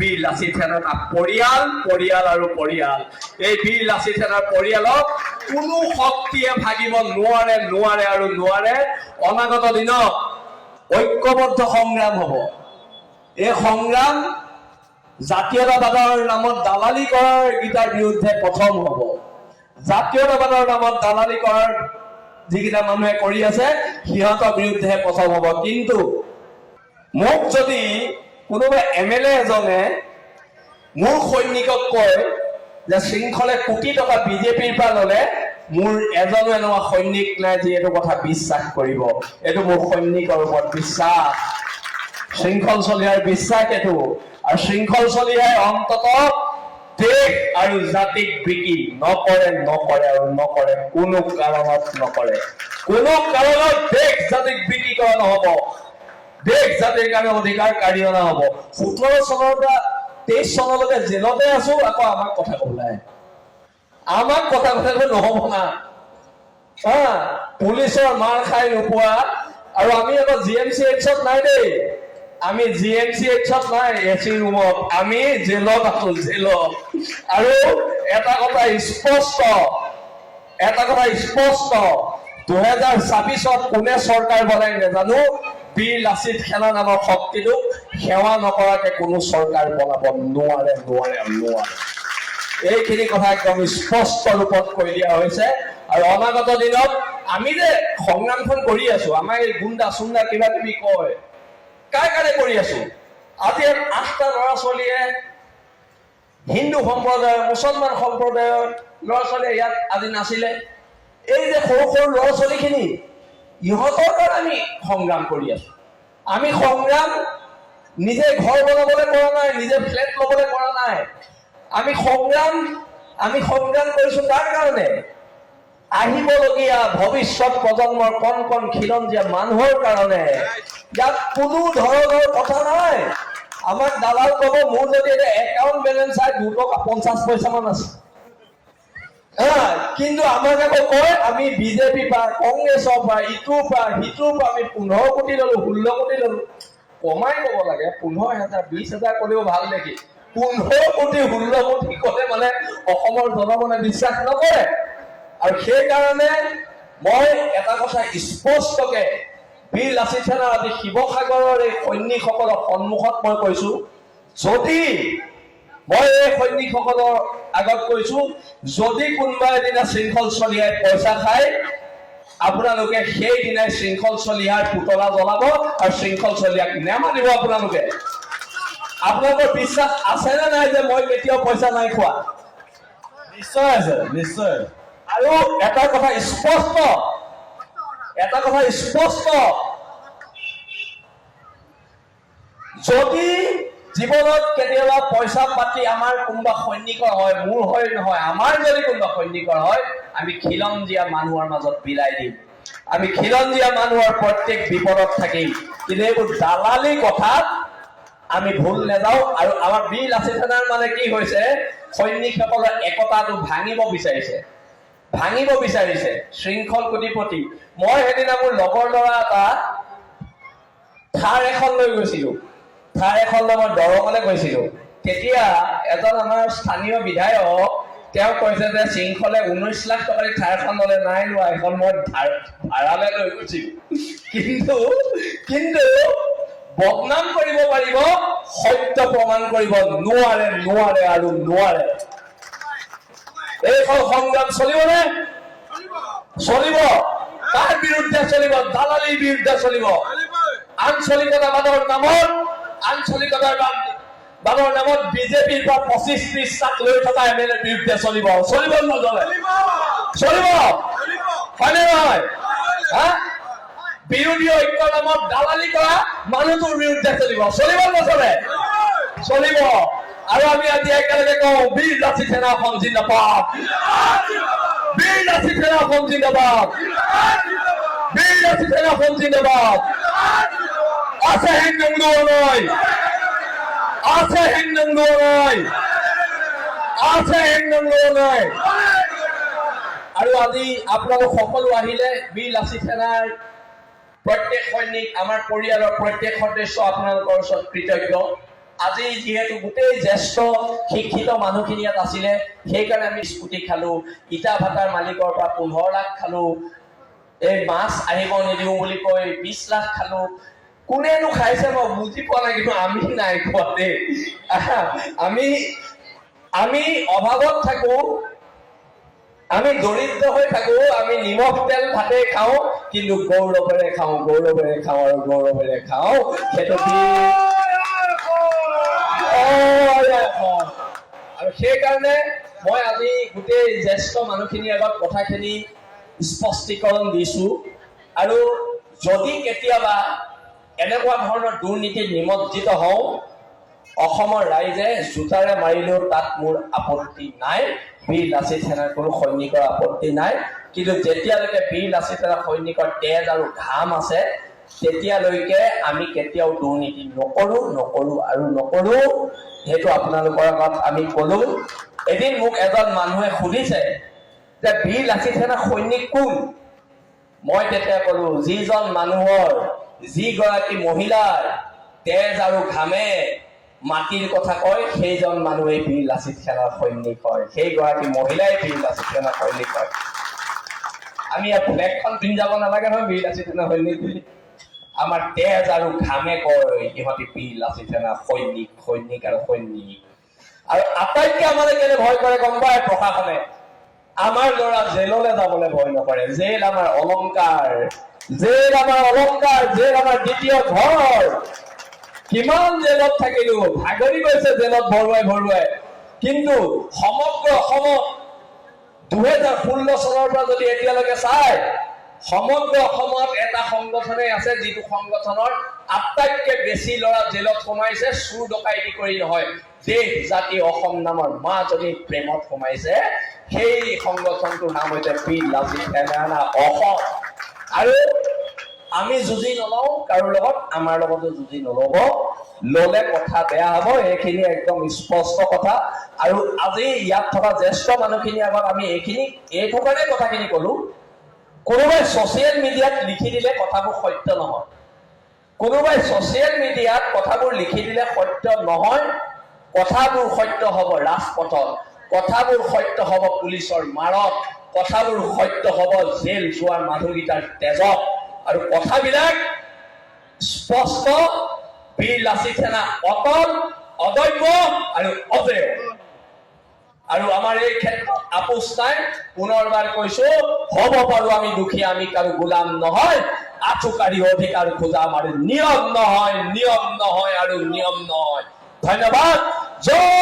বীৰ লাচিত সেনাৰ পৰিয়াল আৰু পৰিয়াল। এই বীৰ লাচিত সেনাৰ পৰিয়ালক কোনো শক্তিয়ে ভাগিব নোৱাৰে। অনাগত দিনত ঐক্যবদ্ধ সংগ্ৰাম হ'ব। এই সংগ্ৰাম জাতীয়তাবাদৰ নামত দালালি কৰাৰ গীতাৰ বিৰুদ্ধে প্ৰথম হ'ব। জাতীয়তাবাদৰ নামত দালালি কৰাৰ যিকেইটা মানুহে কৰি আছে সিহঁতৰ বিৰুদ্ধে প্ৰথম হ'ব। কিন্তু মোক যদি কোনোবা MLA এজনে মোৰ সৈনিকক কয় যে শৃংখলে কোটি টকা বিজেপিৰ পৰা ল'লে, মোৰ এজনো এনেকুৱা সৈনিক নাই যি এইটো কথা বিশ্বাস কৰিব। এইটো মোৰ সৈনিকৰ ওপৰত বিশ্বাস, শৃংখল চলিহাৰ বিশ্বাস এইটো। আৰু শৃংখল চলিহাই অন্তত দেশ আৰু জাতিক বিকি নকৰে, কোনো কাৰণত নকৰে। কোনো কাৰণত দেশ জাতিক বিক্ৰী কৰা নহব, দেশ জাতিৰ কাৰণে অধিকাৰ কাঢ়ি অনা হব। 17 চনৰ পৰা 23 চনলৈকে জেলতে আছো, আকৌ আমাক কথা ক'বলৈ আমাক কথা নহব না। পুলিচৰ মাৰ খাই নোপোৱা। আৰু আমি আকৌ GMCHত নাই দেই, আমি GMCHত নাই, AC ৰুমত আমি জেলত আছো, জেলত। আৰু এটা কথা স্পষ্ট 2026ত কোনে চৰকাৰ বনাই নাজানো, বীৰ লাচিত সেনা নামৰ শক্তিটোক সেৱা নকৰাকে কোনো চৰকাৰ বনাব নোৱাৰে। এইখিনি কথা একদম স্পষ্ট ৰূপত কৈ দিয়া হৈছে। আৰু অনাগত দিনত আমি যে সংগ্ৰামখন কৰি আছো, আমাৰ এই গুণ্ডা চুণ্ডা কিবা কিবি কয়, কাৰ কাৰণে কৰি আছো? আজি 8টা ল'ৰা ছোৱালীয়ে হিন্দু সম্প্ৰদায়ৰ, মুছলমান সম্প্ৰদায়ৰ ল'ৰা ছোৱালীয়ে ইয়াত আজি নাছিলে। এই যে সৰু সৰু ল'ৰা ছোৱালীখিনি, ইহঁতৰ কাৰণে আমি সংগ্ৰাম কৰি আছো। আমি সংগ্ৰাম নিজে ঘৰ বনাবলৈ কৰা নাই, নিজে ফ্লেট ল'বলৈ কৰা নাই। আমি সংগ্ৰাম কৰিছো তাৰ কাৰণে, আহিবলগীয়া ভৱিষ্যত প্ৰজন্মৰ কণ খিলঞ্জীয়া মানুহৰ কাৰণে। ইয়াত কোনো ধৰণৰ কথা নাই। আমাক দালাল ক'ব, মোৰ যদি এটা একাউণ্ট বেলেঞ্চ চাই 2 টকা 50 পইচা মান আছে, কিন্তু আমাক আকৌ কয় আমি বিজেপি পৰা, কংগ্ৰেছৰ পৰা, ইটোৰ পৰা সিটোৰ পৰা আমি 15 কোটি ললো, 16 কোটি ললো। কমাই ক'ব লাগে, 15,000 20,000 ক'লেও ভাল নেকি? 15 কোটি 16 কোটি ক'লে মানে অসমৰ জনগণে বিশ্বাস নকৰে। আৰু সেইকাৰণে মই এটা কথা স্পষ্টকে বীৰ লাচিত সেনা আদি শিৱসাগৰৰ এই সৈনিকসকলৰ সন্মুখত মই কৈছো, যদি মই এই সৈনিকসকলৰ আগত কৈছো, যদি কোনোবা এদিনা শৃংখল চলিহাই পইচা খায়, আপোনালোকে সেইদিনাই শৃংখল চলিহাৰ পুতলা জ্বলাব আৰু শৃংখল চলিহাক নেমানিব। আপোনালোকৰ বিশ্বাস আছে নে নাই যে মই কেতিয়াও পইচা নাই খোৱা? নিশ্চয় আছে, নিশ্চয়। আৰু এটা কথা স্পষ্ট, যদি জীৱনত কেতিয়াবা পইচা পাতি আমাৰ কোনোবা সৈনিকৰ হয়, মোৰ হয় নহয়, আমাৰ যদি কোনোবা সৈনিকৰ হয়, আমি খিলঞ্জীয়া মানুহৰ মাজত বিলাই দিম। আমি খিলঞ্জীয়া মানুহৰ প্ৰত্যেক বিপদত থাকিম। কিন্তু এইবোৰ দালালি কথাত আমি ভুল নাযাওঁ। আৰু আমাৰ বীৰ লাচিত সেনাৰ মানে কি হৈছে, সৈনিকসকলৰ একতাটো ভাঙিব বিচাৰিছে শৃংখল কোটিপতি। মই সেইদিনা মোৰ লগৰ ল'ৰা এটা থাৰ এখন লৈ গৈছিলো, মই দৰঙলৈ গৈছিলো। তেতিয়া এজন আমাৰ স্থানীয় বিধায়ক, তেওঁ কৈছে যে শৃংখলে 19 লাখ টকাৰ থাৰখন ল'লে। নাই লোৱা, এখন মই ভাড়ালৈ লৈ গৈছিলো। কিন্তু বদনাম কৰিব পাৰিব, সত্য প্ৰমাণ কৰিব নোৱাৰে। এইখন সংগ্ৰাম চলিবনে? চলিব। তাৰ বিৰুদ্ধে চলিব, দালালিৰ বিৰুদ্ধে চলিব। আঞ্চলিকতাবাদৰ নামত বিজেপিৰ পৰা 25-30 লাখ লৈ থকা MLA বিৰুদ্ধে চলিব নচলে? চলিব, হয়নে নহয়? বিৰোধী ঐক্যৰ নামত দালালি কৰা মানুহটোৰ বিৰুদ্ধে চলিব নচলে? চলিব। আৰু আমি আজি একেলগে কওঁ, বীৰ লাচিত সেনা অসম জিন্দাবাদ, বীৰ লাচিত সেনা অসম জিন্দাবাদ, বীৰ লাচিত সেনা অসম জিন্দাবাদ। আছে হিন্দং নয়, আছে হিন্দং নয়। আৰু আজি আপোনালোক সকলো আহিলে, বীৰ লাচিত সেনাৰ প্ৰত্যেক সৈনিক, আমাৰ পৰিয়ালৰ প্ৰত্যেক সদস্য আপোনালোকৰ ওচৰত কৃতজ্ঞ। আজি যিহেতু গোটেই জ্যেষ্ঠ শিক্ষিত মানুহখিনি ইয়াত আছিলে, সেইকাৰণে আমি স্কুটি খালো, ইটা ভাটাৰ মালিকৰ পৰা 15 লাখ খালো, এই মাছ আহিব নিদিওঁ বুলি কৈ 20 লাখ খালো। কোনেনো খাইছে মই বুজি পোৱা নাই, কিন্তু আমি নাই খোৱা দেই। আমি অভাৱত থাকো, আমি দৰিদ্ৰ হৈ থাকো, আমি নিমখ তেল ভাতে খাওঁ, কিন্তু গৌৰৱেৰে খাওঁ আৰু গৌৰৱেৰে খাওঁ। সেইটো আৰু সেইকাৰণে মই আজি গোটেই জ্যেষ্ঠ মানুহখিনিৰ আগত কথাখিনি স্পষ্টীকৰণ দিছো। আৰু যদি কেতিয়াবা এনেকুৱা ধৰণৰ দুৰ্নীতিত নিমজ্জিত হওঁ, অসমৰ ৰাইজে জোতাৰে মাৰিলেও তাত মোৰ আপত্তি নাই, বীৰ লাচিত সেনাৰ কোনো সৈনিকৰ আপত্তি নাই। কিন্তু যেতিয়ালৈকে বীৰ লাচিত সেনাৰ সৈনিকৰ তেজ আৰু ঘাম আছে, তেতিয়ালৈকে আমি কেতিয়াও দুৰ্নীতি নকৰো। সেইটো আপোনালোকৰ আগত আমি কলো। এদিন মোক এজন মানুহে সুধিছে যে বীৰ লাচিত সেনাৰ সৈনিক কোন? মই তেতিয়া কলো, যিজন মানুহৰ, যিগৰাকী মহিলাৰ তেজ আৰু ঘামে মাটিৰ কথা কয়, সেইজন মানুহে বীৰ লাচিত সেনাৰ সৈনিক হয়, সেইগৰাকী মহিলাই বীৰ লাচিত সেনাৰ সৈনিক হয়। আমি ইয়াত ফ্লেগখন পিন্ধি যাব নালাগে নহয় বীৰ লাচিত সেনাৰ সৈনিক বুলি। আমাৰ তেজ আৰু ঘামে কয় ইহঁতি বীৰ লাচিত সেনাৰ সৈনিক আৰু সৈনিক। আৰু আটাইতকৈ আমালে কেলে ভয় কৰে গম পায় প্ৰশাসনে? আমাৰ ল'ৰা জেললৈ যাবলৈ ভয় নকৰে। জেল আমাৰ অলংকাৰ, জেল আমাৰ দ্বিতীয় ঘৰ। কিমান জেলত থাকিলো, ভাগৰি গৈছে জেলত ভৰুৱাই। কিন্তু সমগ্ৰ অসমত 2016 চনৰ পৰা যদি এতিয়ালৈকে চাই, সমগ্ৰ অসমত এটা সংগঠনে আছে, যিটো সংগঠনৰ আটাইতকৈ বেছি ল'ৰা জেলত সোমাইছে, চুৰ ডকাইতি কৰি নহয়, দেশ জাতি অসম নামৰ মাজনী প্ৰেমত সোমাইছে। সেই সংগঠনটোৰ নাম হৈছে বীৰ লাচিত সেনা অসম। আৰু আমি যুঁজি নলওঁ কাৰো লগত, আমাৰ লগতো যুঁজি নলব, ললে কথা বেয়া হব। এইখিনি একদম স্পষ্ট কথা। আৰু আজি ইয়াত থকা জ্যেষ্ঠ মানুহখিনিৰ আগত আমি এইটো কাৰণে কথাখিনি কলো, কোনোবাই ছচিয়েল মিডিয়াত লিখি দিলে কথাবোৰ সত্য নহয়। কোনোবাই ছচিয়েল মিডিয়াত কথাবোৰ লিখি দিলে সত্য নহয়। কথাবোৰ সত্য হব ৰাজপথত, কথাবোৰ সত্য হব পুলিচৰ মাৰত, কথাবোৰ সত্য হব জেল যোৱাৰ মানুহকেইটাৰ তেজত। আৰু কথাবিলাক স্পষ্ট, বীৰ লাচিত সেনা অটল, অদম্য আৰু অজেয়। আৰু আমাৰ এই ক্ষেত্ৰত আপোচ নাই। পুনৰবাৰ কৈছো, হব পাৰো আমি দুখীয়া, আমি কাৰো গোলাম নহয়। আঁঠুকাঢ়ি অধিকাৰ খোজা আমাৰ নিয়ম নহয়। ধন্যবাদ। জয়